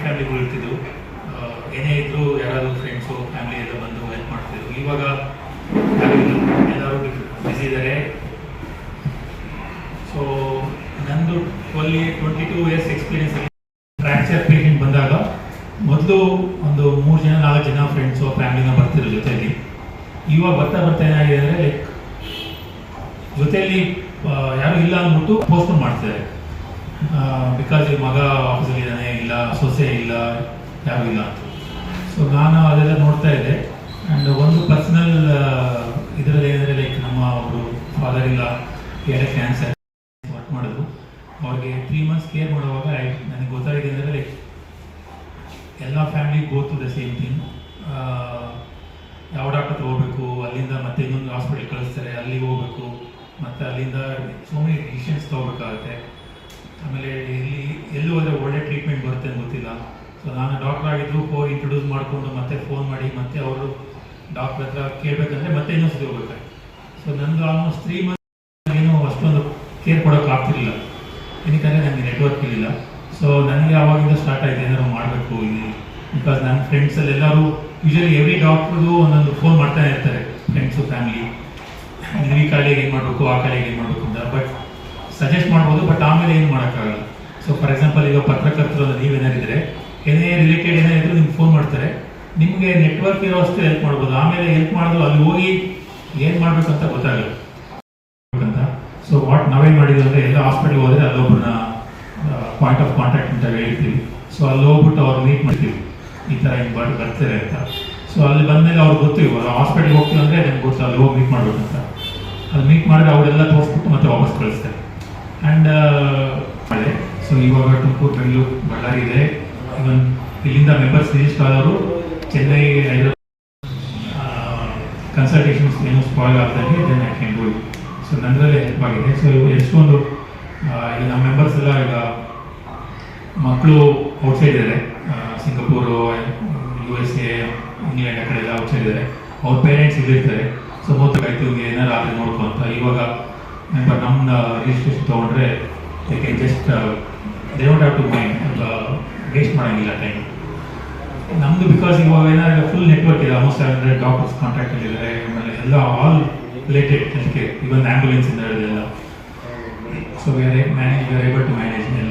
ಫ್ಯಾಮಿಲಿಗಳು ಇರ್ತಿದ್ರು. ಏನೇ ಇದ್ದರೂ ಯಾರಾದರೂ ಫ್ರೆಂಡ್ಸು ಫ್ಯಾಮಿಲಿ ಎಲ್ಲ ಬಂದು ಹೆಲ್ಪ್ ಮಾಡ್ತಿದ್ರು. ಇವಾಗ ಎಲ್ಲರೂ ಬಿಸಿ ಇದ್ದಾರೆ. ಸೊ ನಂದು 22 ಇಯರ್ಸ್ ಎಕ್ಸ್ಪೀರಿಯನ್ಸ್. ಫ್ರ್ಯಾಕ್ಚರ್ ಪೇಷಂಟ್ ಬಂದಾಗ ಮೊದಲು ಒಂದು 3-4 ಜನ ಫ್ರೆಂಡ್ಸು ಫ್ಯಾಮಿಲಿನ ಬರ್ತಿದ್ರು ಜೊತೆಯಲ್ಲಿ. ಇವಾಗ ಬರ್ತಾ ಏನಾಗಿದೆ ಅಂದರೆ ಲೈಕ್ ಜೊತೆಯಲ್ಲಿ ಯಾರು ಇಲ್ಲ ಅಂದ್ಬಿಟ್ಟು ಪೋಸ್ಟ್ಪೋನ್ ಮಾಡ್ತಿದ್ದಾರೆ. ಬಿಕಾಸ್ ಈ ಮಗ ಆಫೀಸಲ್ಲಿ ಇದ್ದಾನೆ, ಇಲ್ಲ ಸೊಸೆ ಇಲ್ಲ, ಯಾರು ಇಲ್ಲ ಅಂತ. ಸೊ ನಾನು ಅದೆಲ್ಲ ನೋಡ್ತಾ ಇದ್ದೆ. ಆ್ಯಂಡ್ ಒಂದು ಪರ್ಸನಲ್ ಇದರಲ್ಲಿ ಏನಂದರೆ ಲೈಕ್ ನಮ್ಮ ಅವರು ಫಾದರ್ ಇಲ್ಲ, ಕ್ಯಾನ್ಸರ್ ವರ್ಕ್ ಮಾಡಿದ್ರು. ಅವ್ರಿಗೆ 3 months ಕೇರ್ ಮಾಡುವಾಗ ನನಗೆ ಗೊತ್ತಾಗಿದೆ ಅಂದರೆ ಲೈಕ್ ಎಲ್ಲ family go to the same thing. ಯಾವ ಡಾಕ್ಟರ್ ಹೋಗಬೇಕು, ಅಲ್ಲಿಂದ ಮತ್ತೆ ಇನ್ನೊಂದು ಹಾಸ್ಪಿಟಲ್ ಕಳಿಸ್ತಾರೆ, ಅಲ್ಲಿಗೆ ಹೋಗಬೇಕು, ಮತ್ತು ಅಲ್ಲಿಂದ ಸೋ ಮೆನಿ ಡಿಸಿಷನ್ಸ್ ತೊಗೋಬೇಕಾಗುತ್ತೆ. ಆಮೇಲೆ ಎಲ್ಲಿ ಹೋದರೆ ಒಳ್ಳೆ ಟ್ರೀಟ್ಮೆಂಟ್ ಬರುತ್ತೆ ಅಂತ ಗೊತ್ತಿಲ್ಲ. ಸೊ ನಾನು ಡಾಕ್ಟರ್ ಆಗಿದ್ದು ಇಂಟ್ರೊಡ್ಯೂಸ್ ಮಾಡಿಕೊಂಡು ಮತ್ತೆ ಫೋನ್ ಮಾಡಿ ಮತ್ತೆ ಅವರು ಡಾಕ್ಟರ್ ಹತ್ರ ಕೇಳಬೇಕಂದ್ರೆ ಮತ್ತೆ ಇನ್ನೊಂದು ಹೋಗ್ಬೇಕಾಯ್ತು. ಸೊ ನಂದು ಆಲ್ಮೋಸ್ಟ್ 3 months ಏನೂ ಅಷ್ಟೊಂದು ಕೇರ್ ಕೊಡೋಕ್ಕಾಗ್ತಿರಲಿಲ್ಲ, ಏನಕ್ಕಂದರೆ ನನಗೆ ನೆಟ್ವರ್ಕ್ ಇರಲಿಲ್ಲ. ಸೊ ನನಗೆ ಆವಾಗಿಂದ ಸ್ಟಾರ್ಟ್ ಆಯಿತು ಏನಾದ್ರು ಮಾಡಬೇಕು ಇಲ್ಲಿ. ಬಿಕಾಸ್ ನನ್ನ ಫ್ರೆಂಡ್ಸಲ್ಲೆಲ್ಲರೂ ಯೂಶಲಿ ಎವ್ರಿ ಡಾಕ್ಟ್ರಿಗೂ ಒಂದೊಂದು ಫೋನ್ ಮಾಡ್ತಾನೆ ಇರ್ತಾರೆ, ಫ್ರೆಂಡ್ಸು ಫ್ಯಾಮಿಲಿ. ಈ ಕಾಲಿಗೆ ಏನು ಮಾಡಬೇಕು, ಆ ಕಾಲಿಗೆ ಏನು ಮಾಡಬೇಕು ಅಂತ ಬಟ್ ಸಜೆಸ್ಟ್ ಮಾಡ್ಬೋದು. ಬಟ್ ಆಮೇಲೆ ಏನು ಮಾಡೋಕ್ಕಾಗಲ್ಲ. ಸೊ ಫಾರ್ ಎಕ್ಸಾಂಪಲ್ ಈಗ ಪತ್ರಕರ್ತರು ನೀವೇನಾರಿದ್ರೆ ಏನೇ ರಿಲೇಟೆಡ್ ಏನಾದ್ರು ನಿಮ್ಗೆ ಫೋನ್ ಮಾಡ್ತಾರೆ, ನಿಮಗೆ ನೆಟ್ವರ್ಕ್ ಇರೋ ಅಷ್ಟು ಹೆಲ್ಪ್ ಮಾಡ್ಬೋದು. ಆಮೇಲೆ ಹೆಲ್ಪ್ ಮಾಡಿದ್ರು ಅಲ್ಲಿ ಹೋಗಿ ಏನು ಮಾಡಬೇಕಂತ ಗೊತ್ತಾಗಲ್ಲ ಅಂತ. ಸೊ ನಾವೇನು ಮಾಡಿದ್ವಿ ಅಂದರೆ ಎಲ್ಲ ಹಾಸ್ಪಿಟ್ಲಿಗೆ ಹೋದರೆ ಅಲ್ಲೊಬ್ಬರನ್ನ ಪಾಯಿಂಟ್ ಆಫ್ ಕಾಂಟ್ಯಾಕ್ಟ್ ಅಂತ ಹೇಳ್ತೀವಿ. ಸೊ ಅಲ್ಲಿ ಹೋಗ್ಬಿಟ್ಟು ಅವ್ರು ಮೀಟ್ ಮಾಡ್ತೀವಿ, ಈ ಥರ ಹಿಂಗೆ ಬರ್ತಾರೆ ಅಂತ. ಸೊ ಅಲ್ಲಿ ಬಂದಮೇಲೆ ಅವ್ರಿಗೆ ಗೊತ್ತು, ಇವಾಗ ಹಾಸ್ಪಿಟ್ಲಿಗೆ ಹೋಗ್ತೀವಿ ಅಂದರೆ ನನಗೆ ಗೊತ್ತು ಅಲ್ಲಿ ಹೋಗಿ ಮೀಟ್ ಮಾಡ್ಬೇಕಂತ. ಅಲ್ಲಿ ಮೀಟ್ ಮಾಡಿದ್ರೆ ಅವರೆಲ್ಲ ತೋರಿಸ್ಬಿಟ್ಟು ಮತ್ತೆ ವಾಪಸ್ ಕಳಿಸ್ತಾರೆ. ಆ್ಯಂಡ್ ಸೊ ಇವಾಗ ತುಮಕೂರು, ಬೆಂಗಳೂರು, ಬಳ್ಳಾರಿ ಇದೆ. ಇವನ್ ಇಲ್ಲಿಂದ ಮೆಂಬರ್ಸ್ ರಿಜಿಸ್ಟರ್ ಆದವರು ಚೆನ್ನೈ, ಹೈದರಾಬಾದ್ ಕನ್ಸಲ್ಟೇಷನ್ಸ್ ಏನು ಸ್ಪಾಯ್ಲ್ ಆಗ್ತಾಯಿದೆ then I can do it. So ನನ್ನದಲ್ಲೇ ಹೆಲ್ಪ್ ಆಗಿದೆ. ಸೊ ಎಷ್ಟೊಂದು ಈಗ ನಮ್ಮ ಮೆಂಬರ್ಸ್ ಎಲ್ಲ ಈಗ ಮಕ್ಕಳು ಔಟ್ಸೈಡ್ ಇದ್ದಾರೆ, ಸಿಂಗಪೂರು, USA, ಇಂಗ್ಲೆಂಡ್ ಆ ಕಡೆ ಎಲ್ಲ ಔಟ್ಸೈಡ್ ಇದ್ದಾರೆ. ಅವ್ರ ಪೇರೆಂಟ್ಸ್ ಇಲ್ಲಿರ್ತಾರೆ. ಸೊ ಮೊದಲಾಯ್ತು ಏನಾರು ಆದರೆ ನೋಡ್ಕೊ ಅಂತ. ಇವಾಗ ಮೆಂಬರ್ ನಮ್ಮ ರಿಜಿಸ್ಟ್ರೇಷನ್ ತೊಗೊಂಡ್ರೆ they just they don't have to mind, waste ಮಾಡೋಂಗಿಲ್ಲ ಟೈಮ್ ನಮ್ಮದು. ಬಿಕಾಸ್ ಇವಾಗ ಏನಾದ್ರು ಫುಲ್ ನೆಟ್ವರ್ಕ್ ಇದೆ, ಆಲ್ಮೋಸ್ಟ್ 700 ಡಾಕ್ಟರ್ಸ್ ಕಾಂಟ್ಯಾಕ್ಟಲ್ಲಿದ್ದಾರೆ. ಆಮೇಲೆ ಎಲ್ಲ all related health care, even ambulance ಇಂದ ಎಲ್ಲ. So we are able to manage ಎಲ್ಲ.